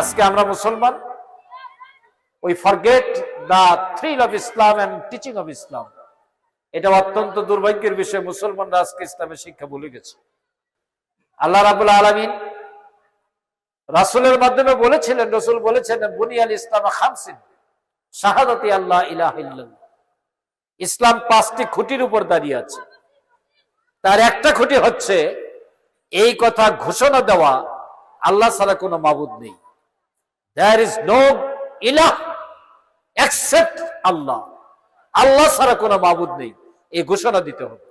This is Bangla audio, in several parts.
আজকে আমরা মুসলমান, we forget the thrill of Islam and teaching of Islam. এটা অত্যন্ত দুর্ভাগ্যের বিষয়, মুসলমানরা আজকে ইসলামের শিক্ষা ভুলে গেছে। আল্লাহ রাব্বুল আলামিন রাসূলের মাধ্যমে বলেছিলেন, রাসূল বলেছেন বুনিয়াল ইসলাম খামসিন শাহাদাতি আল্লাহ ইলাহা ইল্লাল্লাহ। ইসলাম 5টি খুঁটির উপর দাঁড়িয়ে আছে। তার একটা খুঁটি হচ্ছে এই কথা ঘোষণা দেওয়া আল্লাহ ছাড়া কোনো মাবুদ নেই, there is no ilah except Allah, আল্লাহ ছাড়া কোনো মাবুদ নেই, এই ঘোষণা দিতে হবে।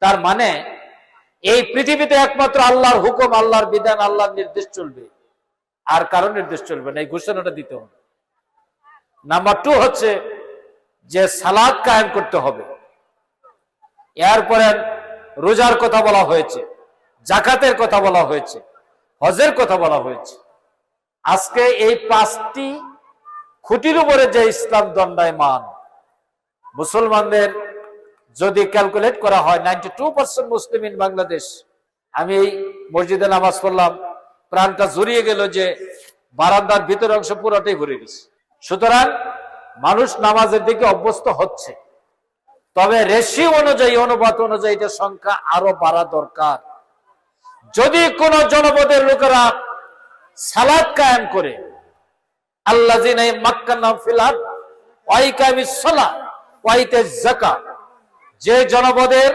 তার মানে এই পৃথিবীতে একমাত্র আল্লাহর হুকুম, আল্লাহর বিধান, আল্লাহর নির্দেশ চলবে, আর কারো নির্দেশ চলবে না, এই ঘোষণাটা দিতে হবে। নাম্বার 2 হচ্ছে যে সালাত কায়েম করতে হবে। এরপরে রোজার কথা বলা হয়েছে, জাকাতের কথা বলা হয়েছে, হজের কথা বলা হয়েছে। আজকে এই 5টি খুঁটির উপরে যে ইসলাম দণ্ডায়মান, মুসলমানদের যদি ক্যালকুলেট করা হয় 92% মুসলিম ইন বাংলাদেশ। আমি এই মসজিদে নামাজ পড়লাম, প্রাণটা জড়িয়ে গেল যে বারান্দার ভিতরের অংশ পুরোটাই ভরে গেছে। সুতরাং মানুষ নামাজের দিকে অভ্যস্ত হচ্ছে, তবে রেশিও অনুযায়ী, অনুপাত অনুযায়ী এটার সংখ্যা আরো বাড়া দরকার। যদি কোন জনপদের লোকেরা সালাত কায়েম করে, আল্লাযিনা মাক্কানাহুম ফিল আরদ ওয়া ইকামিস সালাত ওয়া ইতাজ যাকাত, যে জনপদের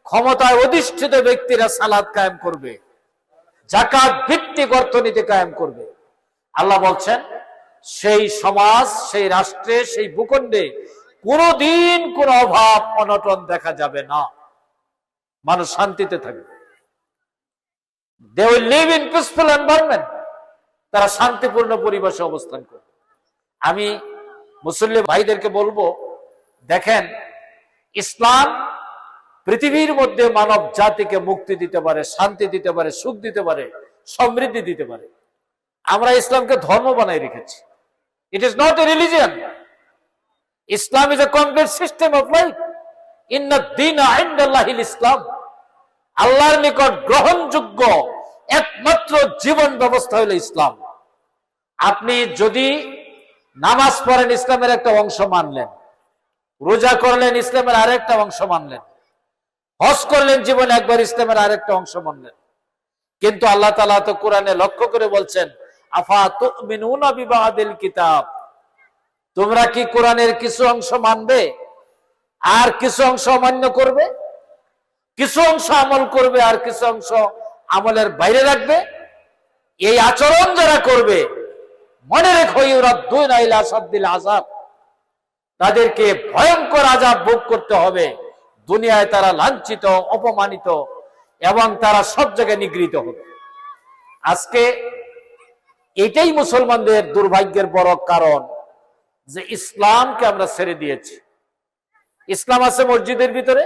ক্ষমতায় অধিষ্ঠিত ব্যক্তিরা সালাত কায়েম করবে, যাকাত ভিত্তিক অর্থনীতি কায়েম করবে, আল্লাহ বলছেন সেই সমাজ, সেই রাষ্ট্রে, সেই ভূখণ্ডে কোনদিন কোন অভাব অনটন দেখা যাবে না, মানুষ শান্তিতে থাকবে। They will live in peaceful environment, তারা শান্তিপূর্ণ পরিবেশে অবস্থান করবে। আমি মুসলিম ভাইদেরকে বলবো, দেখেন ইসলাম পৃথিবীর মধ্যে মানব জাতিকে মুক্তি দিতে পারে, শান্তি দিতে পারে, সুখ দিতে পারে, সমৃদ্ধি দিতে পারে। আমরা ইসলামকে ধর্ম বানাই রেখেছি। It is not a religion. Islam is a complete system of life. ইন্নাদ দীনা ইনদাল্লাহিল ইসলাম, আল্লাহর নিকট গ্রহণযোগ্য একমাত্র জীবন ব্যবস্থা হলো ইসলাম। আপনি যদি নামাজ পড়েন, ইসলামের একটা অংশ মানলেন, রোজা করলেন, ইসলামের আরেকটা অংশ মানলেন, হজ করলেন, জীবনে একবার, ইসলামের আরেকটা অংশ মানলেন। কিন্তু আল্লাহ তাআলা তো কোরআনে লক্ষ্য করে বলছেন, আফা তুমিনুনা বিবাদিল কিতাব, তোমরা কি কোরআনের কিছু অংশ মানবে আর কিছু অংশ অমান্য করবে? কিছু অংশ আমল করবে আর কিছু অংশ আমলের বাইরে রাখবে? এই আচরণ যারা করবে, মনে রেখো ইউরাদ্দুনা ইলা আসাদ্দিল আযাব, তাদেরকে ভয়ঙ্কর আযাব ভোগ করতে হবে। দুনিয়ায় তারা লাঞ্ছিত, অপমানিত এবং তারা সব জায়গায় নিগৃহীত হবে। আজকে এটাই মুসলমানদের দুর্ভাগ্যের বড় কারণ যে ইসলামকে আমরা ছেড়ে দিয়েছি। ইসলাম আছে মসজিদের ভিতরে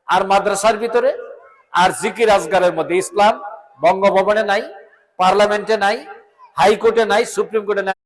আর মাদ্রাসার ভিতরে আর জিকির আজগারের মধ্যে। ইসলাম বঙ্গভবনে নাই, পার্লামেন্টে নাই, হাইকোর্টে নাই, সুপ্রিম কোর্টে নাই।